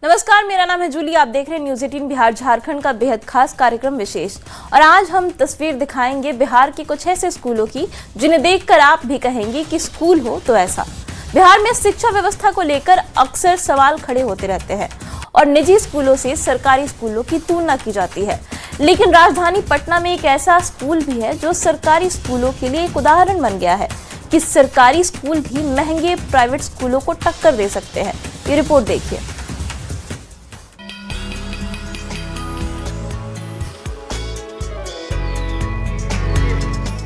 नमस्कार, मेरा नाम है जूली। आप देख रहे हैं न्यूज़ 18 बिहार झारखंड का बेहद खास कार्यक्रम विशेष। और आज हम तस्वीर दिखाएंगे बिहार के कुछ ऐसे स्कूलों की जिन्हें देखकर आप भी कहेंगे कि स्कूल हो तो ऐसा। बिहार में शिक्षा व्यवस्था को लेकर अक्सर सवाल खड़े होते रहते हैं और निजी स्कूलों से सरकारी स्कूलों की तुलना की जाती है, लेकिन राजधानी पटना में एक ऐसा स्कूल भी है जो सरकारी स्कूलों के लिए एक उदाहरण बन गया है कि सरकारी स्कूल भी महंगे प्राइवेट स्कूलों को टक्कर दे सकते हैं। ये रिपोर्ट देखिए।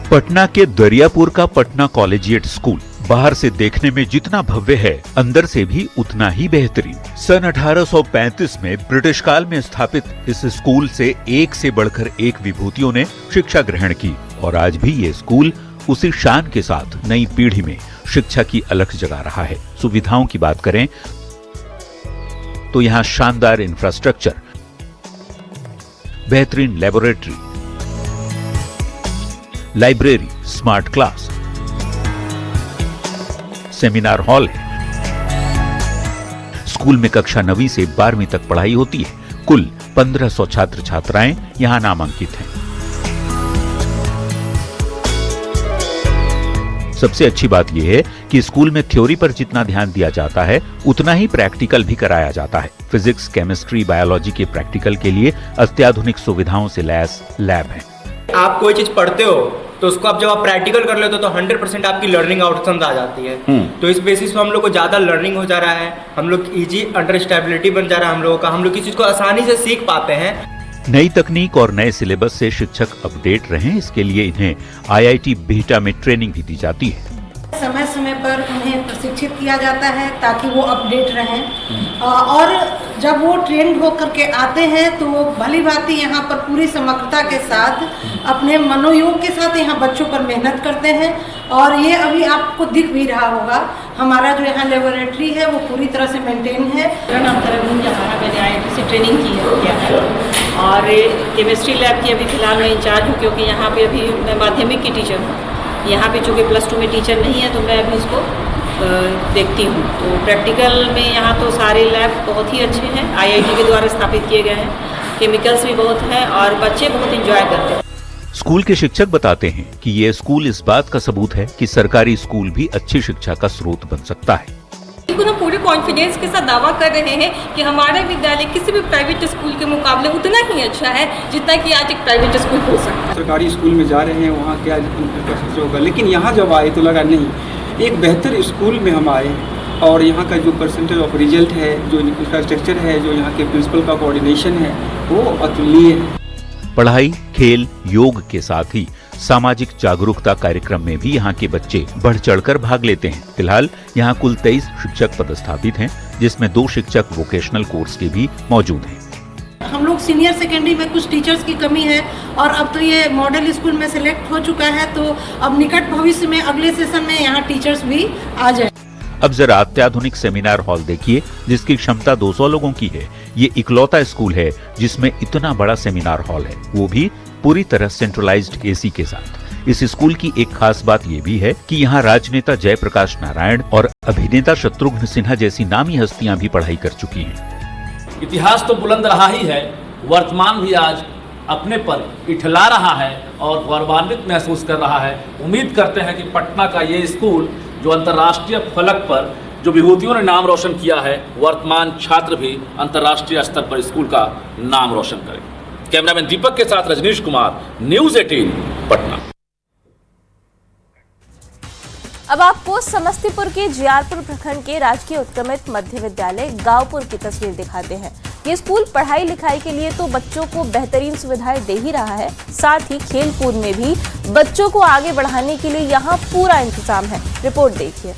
पटना के दरियापुर का पटना कॉलेजिएट स्कूल बाहर से देखने में जितना भव्य है, अंदर से भी उतना ही बेहतरीन। सन 1835 में ब्रिटिश काल में स्थापित इस स्कूल से बढ़कर एक विभूतियों ने शिक्षा ग्रहण की और आज भी ये स्कूल उसी शान के साथ नई पीढ़ी में शिक्षा की अलख जगा रहा है। सुविधाओं की बात करें तो यहाँ शानदार इंफ्रास्ट्रक्चर, बेहतरीन laboratory, library, smart class, seminar hall है। स्कूल में कक्षा 9वीं से 12वीं तक पढ़ाई होती है। कुल 1500 छात्र छात्राएं यहां नामांकित हैं। सबसे अच्छी बात यह है कि स्कूल में थ्योरी पर जितना ध्यान दिया जाता है उतना ही प्रैक्टिकल भी कराया जाता है। फिजिक्स, केमिस्ट्री, बायोलॉजी के प्रैक्टिकल के लिए अत्याधुनिक सुविधाओं से लैस लैब है। आप कोई चीज पढ़ते हो तो उसको आप जब आप प्रैक्टिकल कर लेते हो तो 100% आपकी लर्निंग आउटकम्स आ जाती है। तो इस बेसिस पे हम लोग को ज़्यादा लर्निंग हो जा रहा है, हम लोग इजी अंडरस्टैंडेबिलिटी बन जा रहा है हम लोगों का, हम लोग किसी चीज़ को आसानी से सीख पाते हैं। नई तकनीक और नए सिलेबस से शिक्षक अपडेट रहें, इसके लिए इन्हें IIT बिहटा में ट्रेनिंग भी दी जाती है। समय समय पर उन्हें प्रशिक्षित किया जाता है ताकि वो अपडेट रहें और जब वो ट्रेंड होकर के आते हैं तो वो भली भांति यहाँ पर पूरी समग्रता के साथ अपने मनोयोग के साथ यहाँ बच्चों पर मेहनत करते हैं। और ये अभी आपको दिख भी रहा होगा, हमारा जो यहाँ लेबोरेटरी है वो पूरी तरह से मेंटेन है। मैंने IIT से ट्रेनिंग किया है और केमिस्ट्री लैब की अभी फिलहाल मैं इंचार्ज हूँ, क्योंकि यहाँ पे अभी मैं माध्यमिक की टीचर हूँ। यहाँ पे चूँकि +2 में टीचर नहीं है तो मैं अभी इसको देखती हूँ। तो प्रैक्टिकल में यहाँ तो सारे लैब बहुत ही अच्छे हैं, IIT के द्वारा स्थापित किए गए हैं। केमिकल्स भी बहुत हैं और बच्चे बहुत इंजॉय करते हैं। स्कूल के शिक्षक बताते हैं कि ये स्कूल इस बात का सबूत है कि सरकारी स्कूल भी अच्छी शिक्षा का स्रोत बन सकता है। हम पूरे कॉन्फिडेंस के साथ दावा कर रहे हैं कि हमारा विद्यालय किसी भी प्राइवेट स्कूल के मुकाबले उतना ही अच्छा है जितना कि आज एक प्राइवेट स्कूल हो सकता है। सरकारी स्कूल में जा रहे हैं, वहाँ क्या इंफ्रास्ट्रक्चर होगा, लेकिन यहाँ जब आए तो लगा नहीं, एक बेहतर स्कूल में हम आए और यहाँ का जो परसेंटेज ऑफ रिजल्ट है, जो इंफ्रास्ट्रक्चर है, जो यहाँ के प्रिंसिपल का कोऑर्डिनेशन है, वो अतुलनीय है। पढ़ाई, खेल, योग के साथ ही सामाजिक जागरूकता कार्यक्रम में भी यहाँ के बच्चे बढ़ चढ़कर भाग लेते हैं। फिलहाल यहाँ कुल 23 शिक्षक पदस्थापित हैं, जिसमें 2 शिक्षक वोकेशनल कोर्स के भी मौजूद हैं। हम लोग सीनियर सेकेंडरी में कुछ टीचर्स की कमी है और अब तो ये मॉडल स्कूल में सिलेक्ट हो चुका है, तो अब निकट भविष्य में अगले सेशन में यहाँ टीचर्स भी आ जाए। अब जरा अत्याधुनिक सेमिनार हॉल देखिए, जिसकी क्षमता 200 लोगों की है। ये इकलौता स्कूल है जिसमें इतना बड़ा सेमिनार हॉल है, वो भी पूरी तरह सेंट्रलाइज्ड AC के साथ। इस स्कूल की एक खास बात ये भी है कि यहाँ राजनेता जयप्रकाश नारायण और अभिनेता शत्रुघ्न सिन्हा जैसी नामी हस्तियां भी पढ़ाई कर चुकी हैं। इतिहास तो बुलंद रहा ही है, वर्तमान भी आज अपने पर इठला रहा है और गौरवान्वित महसूस कर रहा है। उम्मीद करते हैं कि पटना का ये स्कूल जो अंतर्राष्ट्रीय फलक पर जो विभूतियों ने नाम रोशन किया है, वर्तमान छात्र भी अंतर्राष्ट्रीय स्तर पर स्कूल का नाम रोशन करें। कैमरामैन दीपक के साथ रजनीश कुमार, न्यूज़ 18 पटना। अब आपको समस्तीपुर के जियारपुर प्रखंड के राजकीय उत्क्रमित मध्य विद्यालय गांवपुर की तस्वीर दिखाते हैं। ये स्कूल पढ़ाई लिखाई के लिए तो बच्चों को बेहतरीन सुविधाएं दे ही रहा है, साथ ही खेल कूद में भी बच्चों को आगे बढ़ाने के लिए यहाँ पूरा इंतजाम है। रिपोर्ट देखिए।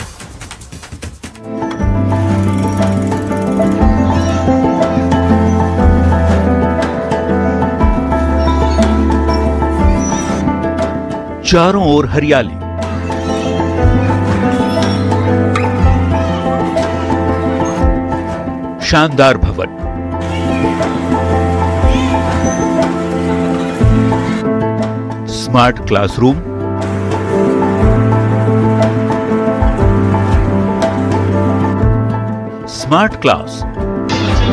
चारों ओर हरियाली, शानदार भवन, smart classroom, smart class,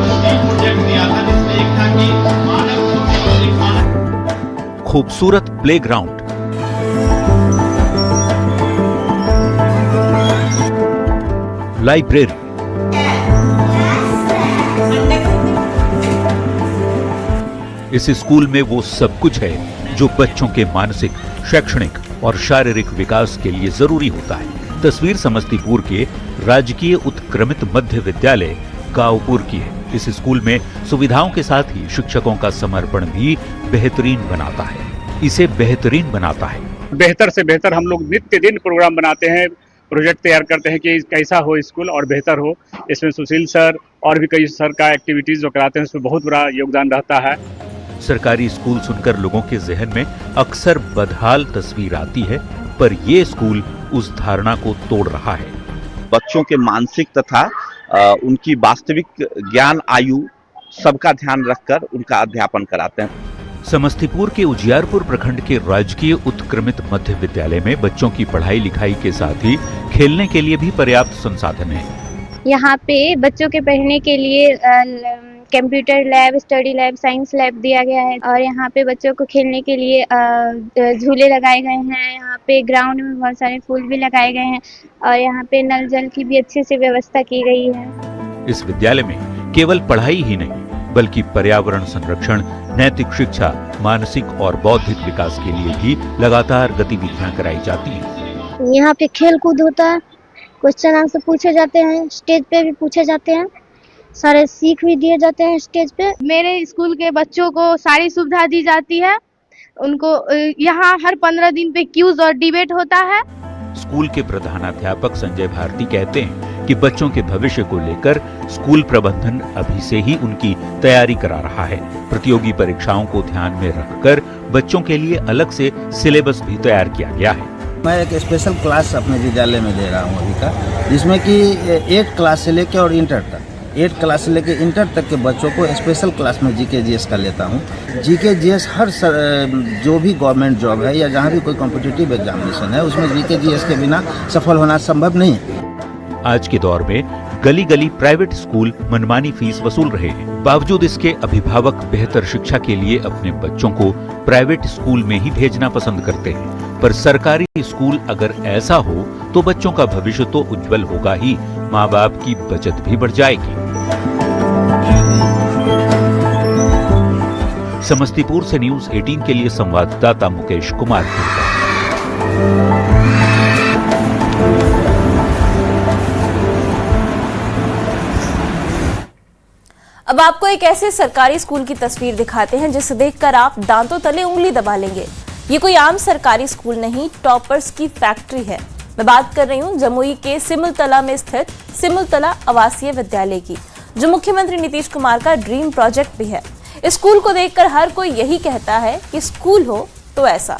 project दिया था जिसमें एक था कि मानव और एक मानव। खूबसूरत प्लेग्राउंड, लाइब्रेरी, इस स्कूल में वो सब कुछ है जो बच्चों के मानसिक, शैक्षणिक और शारीरिक विकास के लिए जरूरी होता है। तस्वीर समस्तीपुर के राजकीय उत्क्रमित मध्य विद्यालय गांवपुर की है। इस स्कूल में सुविधाओं के साथ ही शिक्षकों का समर्पण भी बेहतरीन बनाता है, इसे बेहतरीन बनाता है। बेहतर से बेहतर हम लोग नित्य दिन प्रोग्राम बनाते हैं, प्रोजेक्ट तैयार करते हैं कि कैसा हो स्कूल और बेहतर हो। इसमें सुशील सर और भी कई सर का एक्टिविटीज जो कराते हैं उसमें बहुत बड़ा योगदान रहता है। सरकारी स्कूल सुनकर लोगों के जहन में अक्सर बदहाल तस्वीर आती है, पर ये स्कूल उस धारणा को तोड़ रहा है। बच्चों के मानसिक तथा उनकी वास्तविक ज्ञान आयु सबका ध्यान रखकर उनका अध्यापन कराते हैं। समस्तीपुर के उजियारपुर प्रखंड के राजकीय उत्क्रमित मध्य विद्यालय में बच्चों की पढ़ाई लिखाई के साथ ही खेलने के लिए भी पर्याप्त संसाधन है। यहाँ पे बच्चों के पढ़ने के लिए computer lab, study lab, science lab दिया गया है और यहाँ पे बच्चों को खेलने के लिए झूले लगाए गए हैं। यहाँ पे ग्राउंड में बहुत सारे फूल भी लगाए गए हैं और यहाँ पे नल जल की भी अच्छे से व्यवस्था की गई है। इस विद्यालय में केवल पढ़ाई ही नहीं बल्कि पर्यावरण संरक्षण, नैतिक शिक्षा, मानसिक और बौद्धिक विकास के लिए भी लगातार गतिविधियां कराई जाती हैं। यहाँ पे खेल कूद होता है, क्वेश्चन आंसर पूछे जाते हैं, स्टेज पे भी पूछे जाते हैं, सारे सीख भी दिए जाते हैं स्टेज पे। मेरे स्कूल के बच्चों को सारी सुविधा दी जाती है। उनको यहाँ हर 15 दिन पे क्यूज और डिबेट होता है। स्कूल के प्रधानाध्यापक संजय भारती कहते हैं कि बच्चों के भविष्य को लेकर स्कूल प्रबंधन अभी से ही उनकी तैयारी करा रहा है। प्रतियोगी परीक्षाओं को ध्यान में रखकर बच्चों के लिए अलग से सिलेबस भी तैयार किया गया है। मैं एक स्पेशल क्लास अपने विद्यालय में दे रहा हूँ अभी का, जिसमें कि 8 क्लास से लेकर और इंटर तक 8 क्लास से लेकर इंटर तक के बच्चों को स्पेशल क्लास में जीके जीएस का लेता हूँ। जीके जीएस हर जो भी गवर्नमेंट जॉब है या जहाँ भी कोई कॉम्पिटिटिव एग्जामिनेशन है उसमें जीके जीएस के बिना सफल होना संभव नहीं है। आज के दौर में गली गली प्राइवेट स्कूल मनमानी फीस वसूल रहे हैं। बावजूद इसके अभिभावक बेहतर शिक्षा के लिए अपने बच्चों को प्राइवेट स्कूल में ही भेजना पसंद करते हैं, पर सरकारी स्कूल अगर ऐसा हो तो बच्चों का भविष्य तो उज्जवल होगा ही, माँ बाप की बचत भी बढ़ जाएगी। समस्तीपुर से न्यूज़ 18 के लिए संवाददाता मुकेश कुमार। अब आपको एक ऐसे सरकारी स्कूल की तस्वीर दिखाते हैं जिसे देखकर आप दांतों तले उंगली दबा लेंगे। ये कोई आम सरकारी स्कूल नहीं, टॉपर्स की फैक्ट्री है। मैं बात कर रही हूँ जमुई के सिमुलतला में स्थित सिमुलतला आवासीय विद्यालय की, जो मुख्यमंत्री नीतीश कुमार का ड्रीम प्रोजेक्ट भी है। इस स्कूल को देखकर हर कोई यही कहता है कि स्कूल हो तो ऐसा।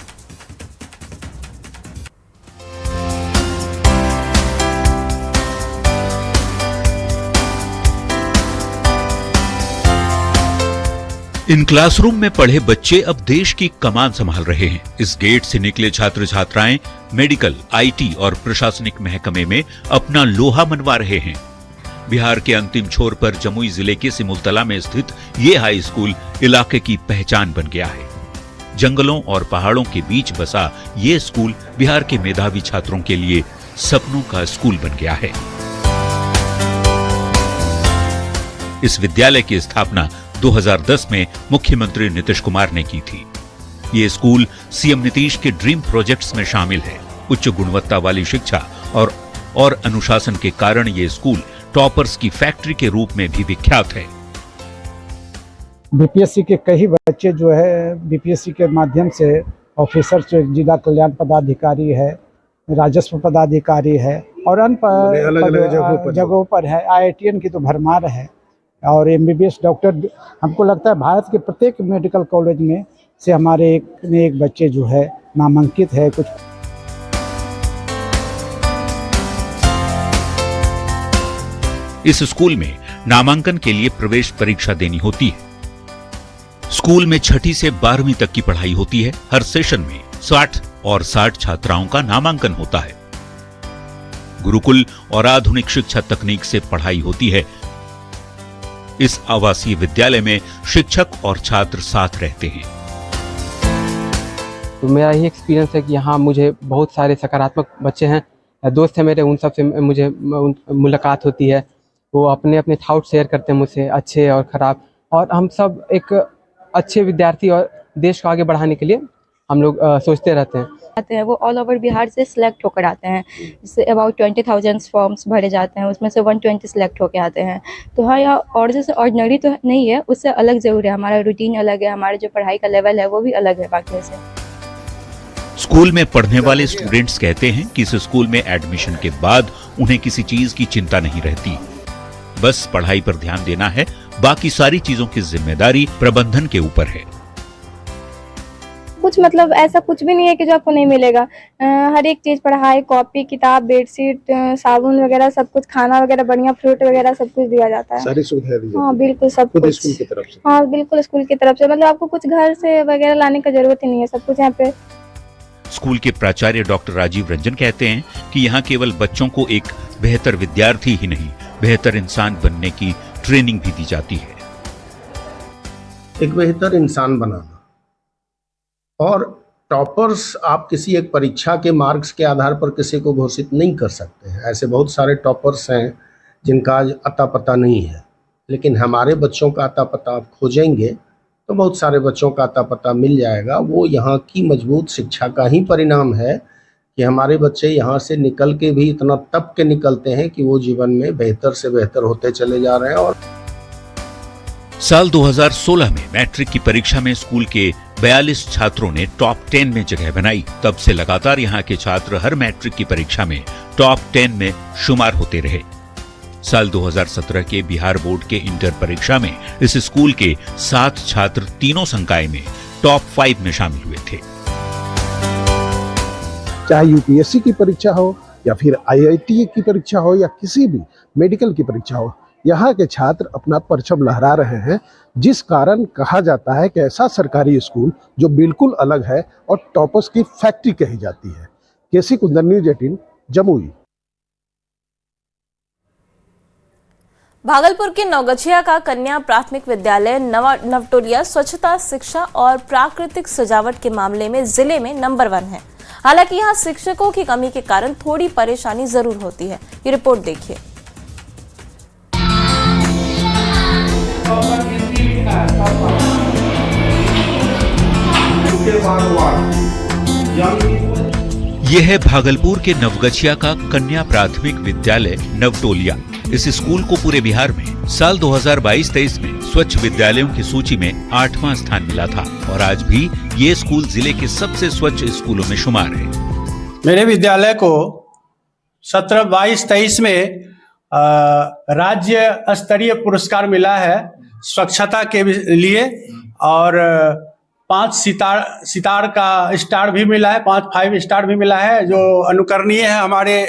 इन क्लासरूम में पढ़े बच्चे अब देश की कमान संभाल रहे हैं। इस गेट से निकले छात्र छात्राएं मेडिकल, आईटी और प्रशासनिक महकमे में अपना लोहा मनवा रहे हैं। बिहार के अंतिम छोर पर जमुई जिले के सिमुलतला में स्थित ये हाई स्कूल इलाके की पहचान बन गया है। जंगलों और पहाड़ों के बीच बसा ये स्कूल बिहार के मेधावी छात्रों के लिए सपनों का स्कूल बन गया है। इस विद्यालय की स्थापना 2010 में मुख्यमंत्री नीतीश कुमार ने की थी। ये स्कूल सीएम नीतीश के ड्रीम प्रोजेक्ट्स में शामिल है। उच्च गुणवत्ता वाली शिक्षा और अनुशासन के कारण ये स्कूल टॉपर्स की फैक्ट्री के रूप में भी विख्यात है। बीपीएससी के कई बच्चे जो है बीपीएससी के माध्यम से ऑफिसर, जिला कल्याण पदाधिकारी है, राजस्व पदाधिकारी है और अन्य जगहों पर है। आईआईटीएन की तो भरमार है और एमबीबीएस डॉक्टर, हमको लगता है भारत के प्रत्येक मेडिकल कॉलेज में से हमारे एक बच्चे जो है नामांकित है। कुछ इस स्कूल में नामांकन के लिए प्रवेश परीक्षा देनी होती है। स्कूल में 6ठी से 12वीं तक की पढ़ाई होती है। हर सेशन में 60 और 60 छात्राओं का नामांकन होता है। गुरुकुल और आधुनिक शिक्षा तकनीक से पढ़ाई होती है। इस आवासीय विद्यालय में शिक्षक और छात्र साथ रहते हैं। तो मेरा यही एक्सपीरियंस है कि यहाँ मुझे बहुत सारे सकारात्मक बच्चे हैं, दोस्त हैं मेरे, उन सब से मुझे मुलाकात होती है। वो अपने अपने थाउट शेयर करते हैं मुझसे, अच्छे और ख़राब, और हम सब एक अच्छे विद्यार्थी और देश को आगे बढ़ाने के लिए हम लोग सोचते रहते हैं। आते हैं वो ऑल ओवर बिहार से सिलेक्ट होकर आते हैं, जिससे अबाउट 20,000 फॉर्म्स भरे जाते हैं, उसमें से 120 सिलेक्ट होकर आते हैं। तो हाँ, यहाँ और जैसे ऑर्डिनरी तो नहीं है, उससे अलग ज़रूर है, हमारा रूटीन अलग है, हमारा जो पढ़ाई का लेवल है वो भी अलग है बाकी से। स्कूल में पढ़ने वाले स्टूडेंट्स कहते हैं कि इस स्कूल में एडमिशन के बाद उन्हें किसी चीज की चिंता नहीं रहती, बस पढ़ाई पर ध्यान देना है, बाकी सारी चीजों की जिम्मेदारी प्रबंधन के ऊपर है। कुछ मतलब ऐसा कुछ भी नहीं है कि जो आपको नहीं मिलेगा, हर एक चीज़, पढ़ाई, कॉपी, किताब, बेडशीट, साबुन वगैरह सब कुछ, खाना वगैरह बढ़िया, फ्रूट वगैरह सब कुछ दिया जाता है। सारी सुविधाएं दी जाती हैं। हाँ बिल्कुल, सब कुछ स्कूल की तरफ से। हाँ बिल्कुल, स्कूल की तरफ से, मतलब आपको कुछ घर से वगैरह लाने का जरूरत ही नहीं है, सब कुछ यहाँ पे। स्कूल के प्राचार्य डॉक्टर राजीव रंजन कहते हैं कि यहाँ केवल बच्चों को एक बेहतर विद्यार्थी ही नहीं, बेहतर इंसान बनने की ट्रेनिंग भी दी जाती है। एक बेहतर इंसान बनाना, और टॉपर्स आप किसी एक परीक्षा के मार्क्स के आधार पर किसी को घोषित नहीं कर सकते हैं। ऐसे बहुत सारे टॉपर्स हैं जिनका आज अता पता नहीं है, लेकिन हमारे बच्चों का अता पता आप खोजेंगे तो बहुत सारे बच्चों का अता पता मिल जाएगा। वो यहाँ की मजबूत शिक्षा का ही परिणाम है कि हमारे बच्चे यहाँ से निकल के भी इतना तप के निकलते हैं कि वो जीवन में बेहतर से बेहतर होते चले जा रहे हैं। और साल 2016 में मैट्रिक की परीक्षा में स्कूल के 42 छात्रों ने टॉप 10 में जगह बनाई। तब से लगातार यहाँ के छात्र हर मैट्रिक की परीक्षा में टॉप 10 में शुमार होते रहे। साल 2017 के बिहार बोर्ड के इंटर परीक्षा में इस स्कूल के 7 छात्र तीनों संकाय में टॉप 5 में शामिल हुए थे। चाहे यूपीएससी की परीक्षा हो या फिर आईआईटी की परीक्षा हो या किसी भी मेडिकल की परीक्षा हो, यहाँ के छात्र अपना परचम लहरा रहे हैं, जिस कारण कहा जाता है कि ऐसा सरकारी स्कूल जो बिल्कुल अलग है और टॉपर्स की फैक्ट्री कही जाती है। केसी कुंदन, न्यूज़ 18, जमुई। भागलपुर के नवगछिया का कन्या प्राथमिक विद्यालय नवटोलिया स्वच्छता, शिक्षा और प्राकृतिक सजावट के मामले में जिले में नंबर 1 है। हालांकि यहाँ शिक्षकों की कमी के कारण थोड़ी परेशानी जरूर होती है। ये रिपोर्ट देखिए। यह है भागलपुर के नवगछिया का कन्या प्राथमिक विद्यालय नवटोलिया। इस स्कूल को पूरे बिहार में साल 2022-23 में स्वच्छ विद्यालयों की सूची में 8वां स्थान मिला था और आज भी ये स्कूल जिले के सबसे स्वच्छ स्कूलों में शुमार है। मेरे विद्यालय को 17-22-23 में राज्य स्तरीय पुरस्कार मिला है स्वच्छता के लिए, और 5 सितार का स्टार भी मिला है, 5 स्टार भी मिला है, जो अनुकरणीय है हमारे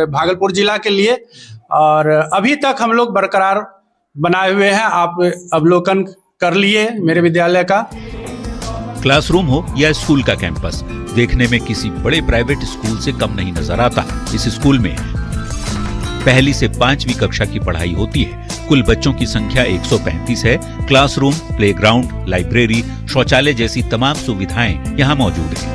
भागलपुर जिला के लिए। और अभी तक हम लोग बरकरार बनाए हुए हैं। आप अवलोकन कर लिए मेरे विद्यालय का। क्लासरूम हो या स्कूल का कैंपस, देखने में किसी बड़े प्राइवेट स्कूल से कम नहीं नजर आता। इस स्कूल में पहली से 5वीं कक्षा की पढ़ाई होती है। कुल बच्चों की संख्या 135 है। क्लासरूम, प्लेग्राउंड, लाइब्रेरी, शौचालय जैसी तमाम सुविधाएं यहाँ मौजूद हैं।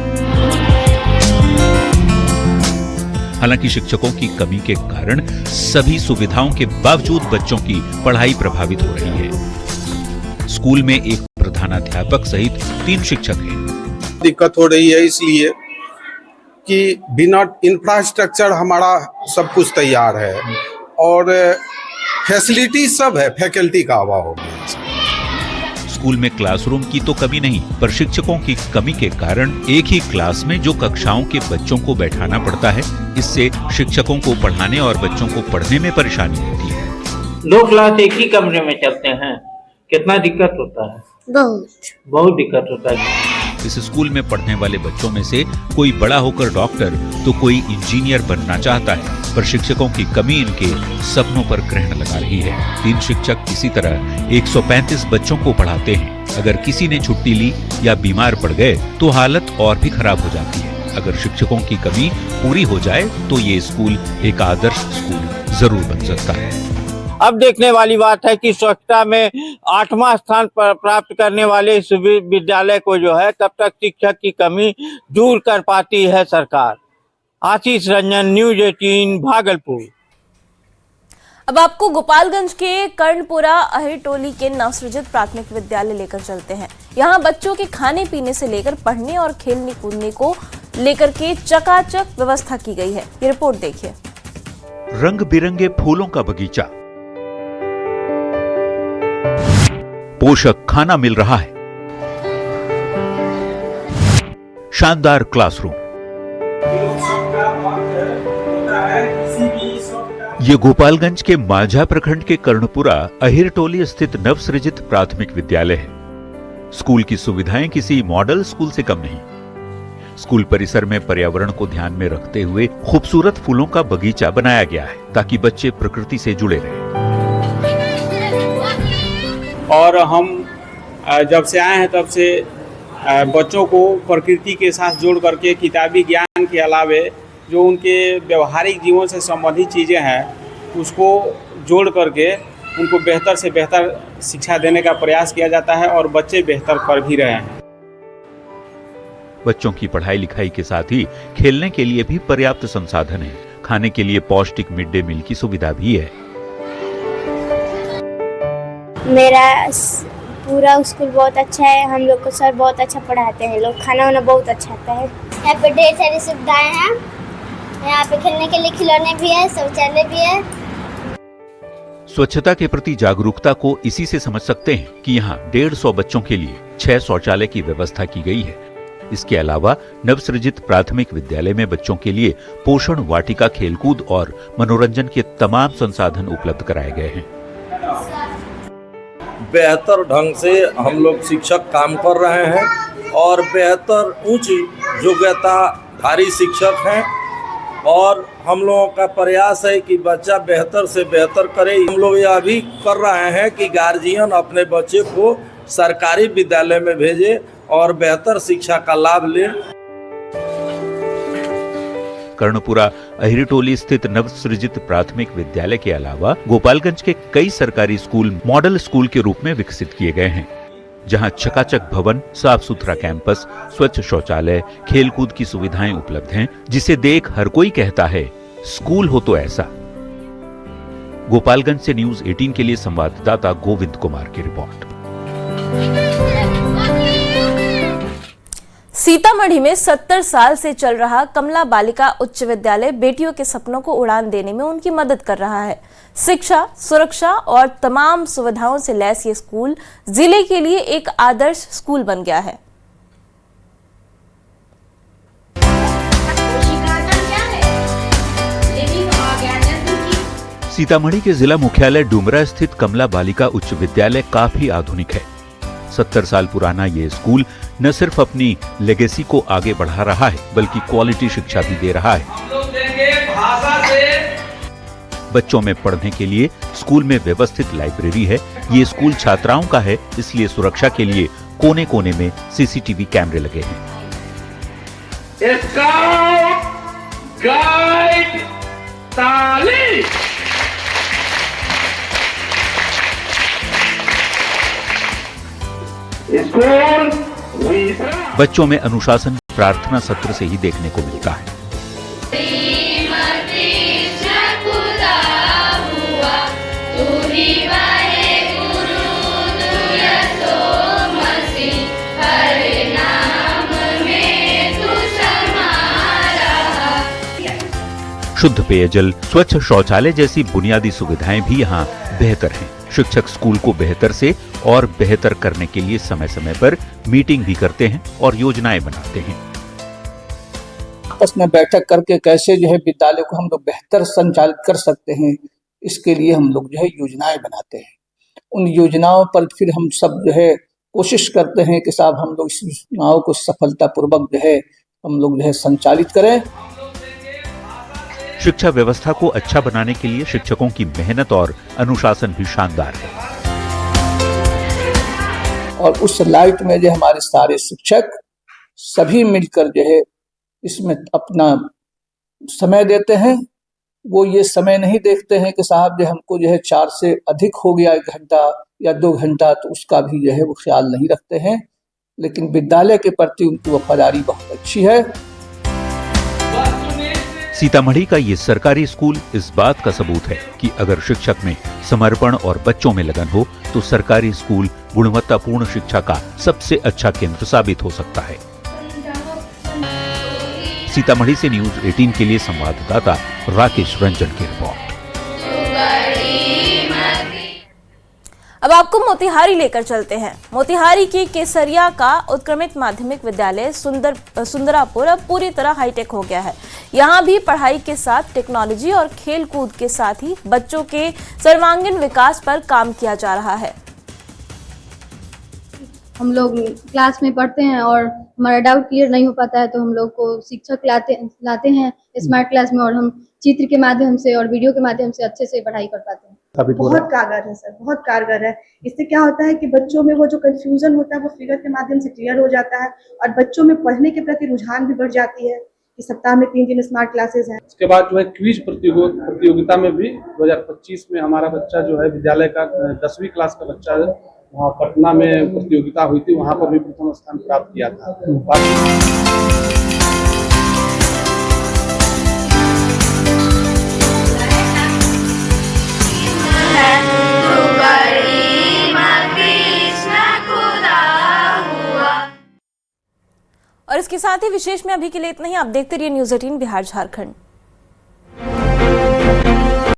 हालांकि शिक्षकों की कमी के कारण सभी सुविधाओं के बावजूद बच्चों की पढ़ाई प्रभावित हो रही है। स्कूल में एक प्रधानाध्यापक सहित 3 शिक्षक हैं। दिक्कत हो रही है इसलिए कि बिना इंफ्रास्ट्रक्चर हमारा सब कुछ तैयार है और फैसिलिटी सब है, फैकल्टी का अभाव हो गया। स्कूल में क्लासरूम की तो कमी नहीं, पर शिक्षकों की कमी के कारण एक ही क्लास में जो कक्षाओं के बच्चों को बैठाना पड़ता है, इससे शिक्षकों को पढ़ाने और बच्चों को पढ़ने में परेशानी होती है। 2 क्लास एक ही कमरे में चलते हैं, कितना दिक्कत होता है। बहुत दिक्कत होता है। इस स्कूल में पढ़ने वाले बच्चों में से कोई बड़ा होकर डॉक्टर तो कोई इंजीनियर बनना चाहता है, पर शिक्षकों की कमी इनके सपनों पर ग्रहण लगा रही है। 3 शिक्षक इसी तरह 135 बच्चों को पढ़ाते हैं। अगर किसी ने छुट्टी ली या बीमार पड़ गए तो हालत और भी खराब हो जाती है। अगर शिक्षकों की कमी पूरी हो जाए तो ये स्कूल एक आदर्श स्कूल जरूर बन सकता है। अब देखने वाली बात है कि स्वच्छता में 8वां स्थान प्राप्त करने वाले इस विद्यालय को जो है कब तक शिक्षक की कमी दूर कर पाती है सरकार। आशीष रंजन, न्यूज़ 18 भागलपुर। अब आपको गोपालगंज के कर्णपुरा अहिरटोली के नवसृजित प्राथमिक विद्यालय लेकर चलते हैं। यहाँ बच्चों के खाने पीने से लेकर पढ़ने और खेलने कूदने को लेकर के चकाचक व्यवस्था की गई है। ये रिपोर्ट देखिए। रंग बिरंगे फूलों का बगीचा, पोषक खाना मिल रहा है, शानदार क्लासरूम। ये गोपालगंज के माझा प्रखंड के कर्णपुरा अहिरटोली स्थित नवसृजित प्राथमिक विद्यालय है। स्कूल की सुविधाएं किसी मॉडल स्कूल से कम नहीं। स्कूल परिसर में पर्यावरण को ध्यान में रखते हुए खूबसूरत फूलों का बगीचा बनाया गया है ताकि बच्चे प्रकृति से जुड़े रहें। और हम जब से आए हैं तब से बच्चों को प्रकृति के साथ जोड़ करके किताबी ज्ञान के अलावे जो उनके व्यवहारिक जीवन से संबंधित चीज़ें हैं उसको जोड़ करके उनको बेहतर से बेहतर शिक्षा देने का प्रयास किया जाता है और बच्चे बेहतर कर भी रहे हैं। बच्चों की पढ़ाई लिखाई के साथ ही खेलने के लिए भी पर्याप्त संसाधन है। खाने के लिए पौष्टिक मिड डे मील की सुविधा भी है। मेरा पूरा स्कूल बहुत अच्छा है। हम लोग को सर बहुत अच्छा पढ़ाते हैं। लोग खाना वाना बहुत अच्छा आता है। यहाँ पे ढेर सारी सुविधाएं हैं। यहाँ पे खेलने के लिए खिलौने भी है, शौचालय भी है। स्वच्छता के प्रति जागरूकता को इसी से समझ सकते हैं कि यहाँ 150 बच्चों के लिए 6 शौचालय की व्यवस्था की गई है। इसके अलावा नवसृजित प्राथमिक विद्यालय में बच्चों के लिए पोषण वाटिका, खेलकूद और मनोरंजन के तमाम संसाधन उपलब्ध कराए गए हैं। बेहतर ढंग से हम लोग शिक्षक काम कर रहे हैं और बेहतर उच्च योग्यताधारी शिक्षक हैं और हम लोगों का प्रयास है कि बच्चा बेहतर से बेहतर करे। हम लोग यह भी कर रहे हैं कि गार्जियन अपने बच्चे को सरकारी विद्यालय में भेजे और बेहतर शिक्षा का लाभ ले। कर्णपुरा अहिरटोली स्थित नवसृजित प्राथमिक विद्यालय के अलावा गोपालगंज के कई सरकारी स्कूल मॉडल स्कूल के रूप में विकसित किए गए हैं, जहां चकाचक भवन, साफ सुथरा कैंपस, स्वच्छ शौचालय, खेलकूद की सुविधाएं उपलब्ध हैं, जिसे देख हर कोई कहता है स्कूल हो तो ऐसा। गोपालगंज से न्यूज़ 18 के लिए संवाददाता गोविंद कुमार की रिपोर्ट। सीतामढ़ी में 70 साल से चल रहा कमला बालिका उच्च विद्यालय बेटियों के सपनों को उड़ान देने में उनकी मदद कर रहा है। शिक्षा, सुरक्षा और तमाम सुविधाओं से लैस ये स्कूल जिले के लिए एक आदर्श स्कूल बन गया है। सीतामढ़ी के जिला मुख्यालय डुमरा स्थित कमला बालिका उच्च विद्यालय काफी आधुनिक है। 70 साल पुराना ये स्कूल न सिर्फ अपनी लेगेसी को आगे बढ़ा रहा है, बल्कि क्वालिटी शिक्षा भी दे रहा है। बच्चों में पढ़ने के लिए स्कूल में व्यवस्थित लाइब्रेरी है। ये स्कूल छात्राओं का है, इसलिए सुरक्षा के लिए कोने कोने में सीसीटीवी कैमरे लगे हैं। स्काउट गाइड ताली। बच्चों में अनुशासन प्रार्थना सत्र से ही देखने को मिलता है। शुद्ध पेयजल, स्वच्छ शौचालय जैसी बुनियादी सुविधाएं भी यहाँ बेहतर हैं। शिक्षक स्कूल को बेहतर से और बेहतर करने के लिए समय समय पर मीटिंग भी करते हैं और योजनाएं बनाते हैं। आपस में बैठक करके कैसे जो है विद्यालय को हम लोग बेहतर संचालित कर सकते हैं, इसके लिए हम लोग जो है योजनाएं बनाते हैं। उन योजनाओं पर फिर हम सब जो है कोशिश करते हैं कि साहब हम लोग इस योजनाओं को सफलतापूर्वक जो है हम लोग जो है संचालित करें। शिक्षा व्यवस्था को अच्छा बनाने के लिए शिक्षकों की मेहनत और अनुशासन भी शानदार है। और उस लाइट में जो हमारे सारे शिक्षक सभी मिलकर जो है इसमें अपना समय देते हैं वो ये समय नहीं देखते हैं कि साहब जो हमको जो है 4 से अधिक हो गया 1 घंटा या 2 घंटा, तो उसका भी जो है वो ख्याल नहीं रखते हैं। लेकिन विद्यालय के प्रति उनकी वफादारी बहुत अच्छी है। सीतामढ़ी का ये सरकारी स्कूल इस बात का सबूत है कि अगर शिक्षक में समर्पण और बच्चों में लगन हो तो सरकारी स्कूल गुणवत्तापूर्ण शिक्षा का सबसे अच्छा केंद्र साबित हो सकता है। सीतामढ़ी से न्यूज 18 के लिए संवाददाता राकेश रंजन की रिपोर्ट। अब आपको मोतिहारी लेकर चलते हैं। मोतिहारी के केसरिया का उत्क्रमित माध्यमिक विद्यालय सुंदरापुर अब पूरी तरह हाईटेक हो गया है। यहाँ भी पढ़ाई के साथ टेक्नोलॉजी और खेल कूद के साथ ही बच्चों के सर्वांगीण विकास पर काम किया जा रहा है। हम लोग क्लास में पढ़ते हैं और हमारा डाउट क्लियर नहीं हो पाता है तो हम लोग को शिक्षक लाते हैं स्मार्ट क्लास में, और हम चित्र के माध्यम से और वीडियो के माध्यम से अच्छे से पढ़ाई कर पाते हैं। बहुत कारगर है सर, बहुत कारगर है। इससे क्या होता है कि बच्चों में वो जो कंफ्यूजन होता है वो फिगर के माध्यम से क्लियर हो जाता है और बच्चों में पढ़ने के प्रति रुझान भी बढ़ जाती है कि सप्ताह में 3 दिन स्मार्ट क्लासेस हैं। उसके बाद जो है क्विज प्रतियोगिता में भी 2025 में हमारा बच्चा जो है विद्यालय का 10वीं क्लास का बच्चा वहाँ पटना में प्रतियोगिता हुई थी, वहाँ पर भी प्रथम स्थान प्राप्त किया था। और इसके साथ ही विशेष में अभी के लिए इतना ही। आप देखते रहिए न्यूज़ 18 बिहार झारखंड।